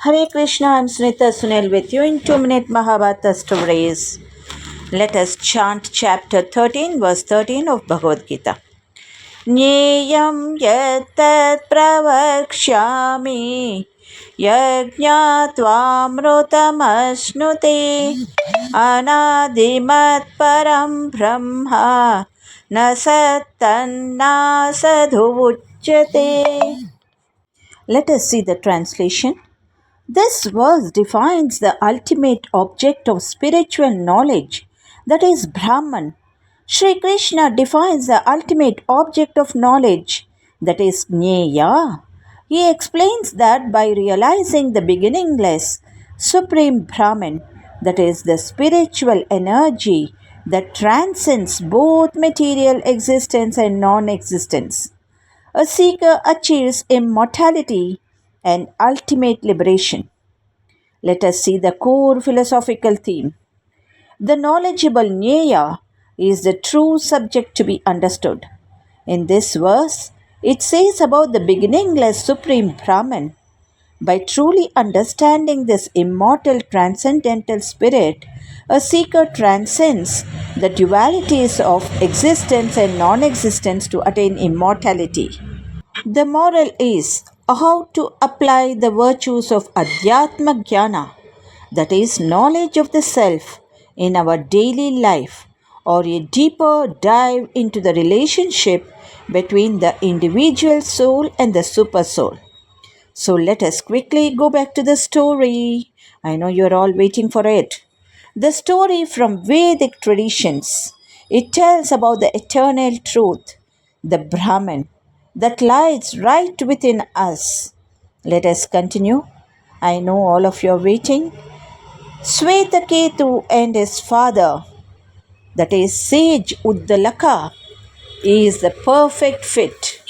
Hare Krishna, I'm Sunita Sunil with you in 2-minute Mahabharata stories. Let us chant chapter 13, verse 13 of Bhagavad Gita. Nyeyam yattat pravakshyami yajñātvāmrutam anadimat param brahma na sattanna sadhuvuchyate. Let us see the translation. This verse defines the ultimate object of spiritual knowledge, that is Brahman. Sri Krishna defines the ultimate object of knowledge, that is Jnaya. He explains that by realizing the beginningless, supreme Brahman, that is the spiritual energy that transcends both material existence and non existence, a seeker achieves immortality and ultimate liberation. Let us see the core philosophical theme. The knowledgeable Jnaya is the true subject to be understood. In this verse, it says about the beginningless Supreme Brahman. By truly understanding this immortal transcendental spirit, a seeker transcends the dualities of existence and non existence to attain immortality. The moral is how to apply the virtues of Adhyatma Jnana, that is, knowledge of the self, in our daily life, or a deeper dive into the relationship between the individual soul and the super soul. So let us quickly go back to the story. I know you're all waiting for it. The story from Vedic traditions. It tells about the eternal truth, the Brahman, that lies right within us. Let us continue. I know all of you are waiting. Svetaketu and his father, that is sage Uddalaka, is the perfect fit.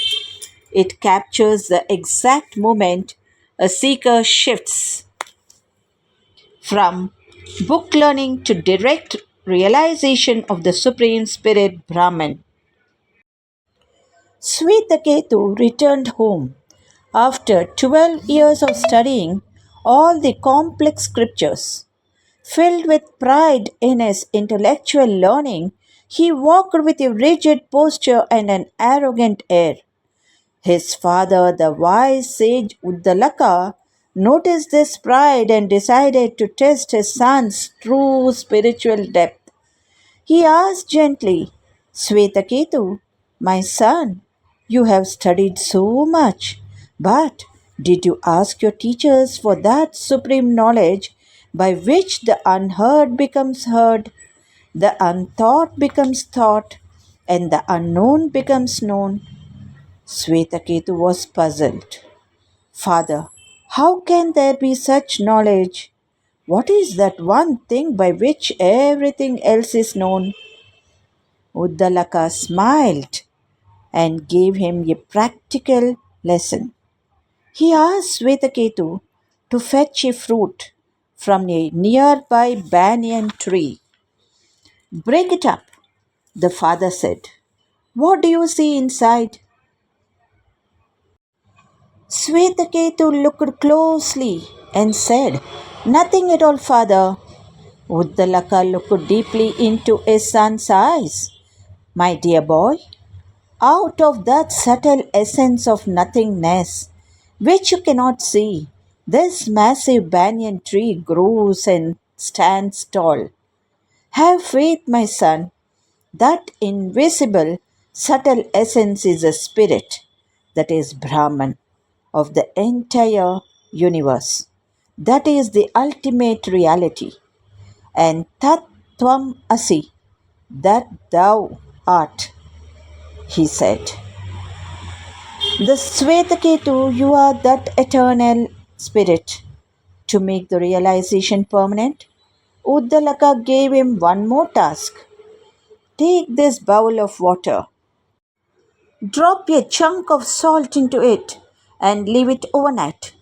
It captures the exact moment a seeker shifts from book learning to direct realization of the Supreme Spirit Brahman. Svetaketu returned home after 12 years of studying all the complex scriptures. Filled with pride in his intellectual learning, he walked with a rigid posture and an arrogant air. His father, the wise sage Uddalaka, noticed this pride and decided to test his son's true spiritual depth. He asked gently, Svetaketu, my son, you have studied so much, but did you ask your teachers for that supreme knowledge by which the unheard becomes heard, the unthought becomes thought, and the unknown becomes known? Svetaketu was puzzled. Father, how can there be such knowledge? What is that one thing by which everything else is known? Uddalaka smiled and gave him a practical lesson. He asked Svetaketu to fetch a fruit from a nearby banyan tree. Break it up, the father said. What do you see inside? Svetaketu looked closely and said, Nothing at all, father. Uddalaka looked deeply into his son's eyes. My dear boy, out of that subtle essence of nothingness, which you cannot see, this massive banyan tree grows and stands tall. Have faith, my son. That invisible, subtle essence is a spirit, that is Brahman, of the entire universe. That is the ultimate reality. And Tat Tvam Asi, that thou art, he said. The Svetaketu, you are that eternal spirit. To make the realization permanent, Uddalaka gave him one more task. Take this bowl of water, drop a chunk of salt into it, and leave it overnight.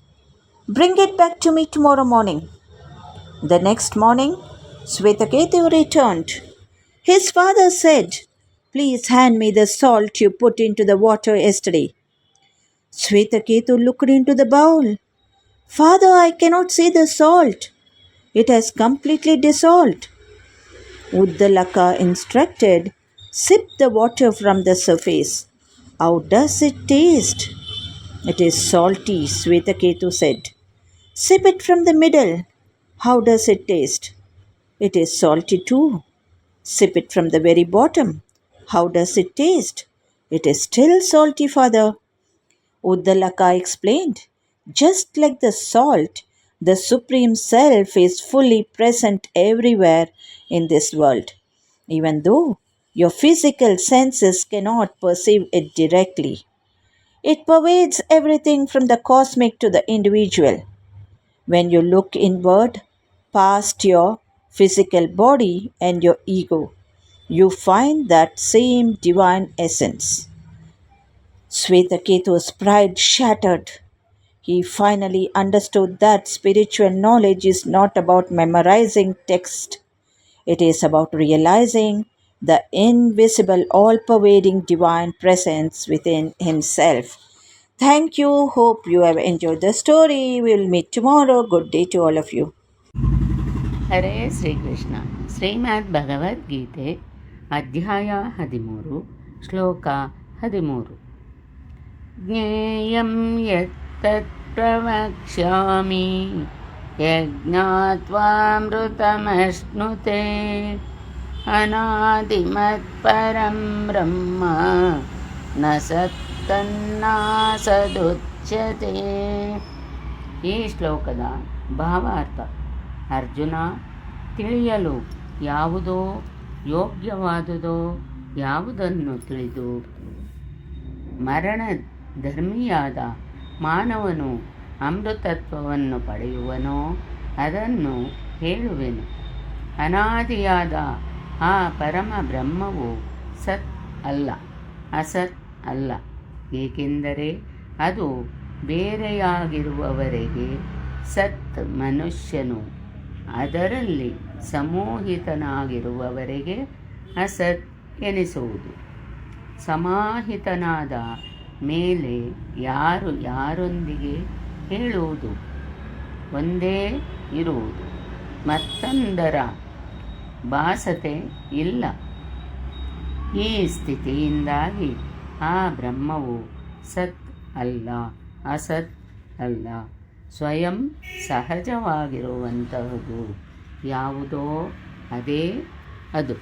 Bring it back to me tomorrow morning. The next morning, Svetaketu returned. His father said, Please hand me the salt you put into the water yesterday. Svetaketu looked into the bowl. Father, I cannot see the salt. It has completely dissolved. Uddalaka instructed, sip the water from the surface. How does it taste? It is salty, Svetaketu said. Sip it from the middle. How does it taste? It is salty too. Sip it from the very bottom. How does it taste? It is still salty, father. Uddalaka explained. Just like the salt, the Supreme Self is fully present everywhere in this world, even though your physical senses cannot perceive it directly. It pervades everything from the cosmic to the individual. When you look inward, past your physical body and your ego, you find that same divine essence. Svetaketu's pride shattered. He finally understood that spiritual knowledge is not about memorizing text, it is about realizing the invisible, all pervading divine presence within himself. Thank you. Hope you have enjoyed the story. We will meet tomorrow. Good day to all of you. ಹರೇ ಶ್ರೀಕೃಷ್ಣ. ಶ್ರೀಮದ್ ಭಗವದ್ಗೀತೆ ಅಧ್ಯಾಯ 13 ಶ್ಲೋಕ 13. ಜ್ಞೇಯಂ ಯತ್ತತ್ ಪ್ರವಕ್ಷ್ಯಾಮಿ ಯಜ್ಞಾತ್ವಾಮೃತಮಶ್ನುತೆ ಅನಾದಿಮತ್ಪರಂ ಬ್ರಹ್ಮ ನ ಸತ್ತನ್ನಾಸದುಚ್ಯತೆ. ಈ ಶ್ಲೋಕದ ಭಾವಾರ್ಥ: ಅರ್ಜುನ, ತಿಳಿಯಲು ಯಾವುದೋ ಯೋಗ್ಯವಾದುದೋ ಯಾವುದನ್ನು ತಿಳಿದು ಮರಣ ಧರ್ಮಿಯಾದ ಮಾನವನು ಅಮೃತತ್ವವನ್ನು ಪಡೆಯುವನೋ ಅದನ್ನು ಹೇಳುವೆನು. ಅನಾದಿಯಾದ ಆ ಪರಮ ಬ್ರಹ್ಮವು ಸತ್ ಅಲ್ಲ, ಅಸತ್ ಅಲ್ಲ. ಏಕೆಂದರೆ ಅದು ಬೇರೆಯಾಗಿರುವವರೆಗೆ ಸತ್ ಮನುಷ್ಯನು, ಅದರಲ್ಲಿ ಸಮೋಹಿತನಾಗಿರುವವರೆಗೆ ಅಸತ್ ಎನಿಸುವುದು. ಸಮಾಹಿತನಾದ ಮೇಲೆ ಯಾರು ಯಾರೊಂದಿಗೆ ಹೇಳುವುದು? ಒಂದೇ ಇರುವುದು, ಮತ್ತೊಂದರ ಭಾಸತೆ ಇಲ್ಲ. ಈ ಸ್ಥಿತಿಯಿಂದಾಗಿ ಆ ಬ್ರಹ್ಮವು ಸತ್ ಅಲ್ಲ, ಅಸತ್ ಅಲ್ಲ, ಸ್ವಯಂ ಸಹಜವಾಗಿರುವಂತಹದ್ದು ಯಾವುದೋ ಅದೇ ಅದು.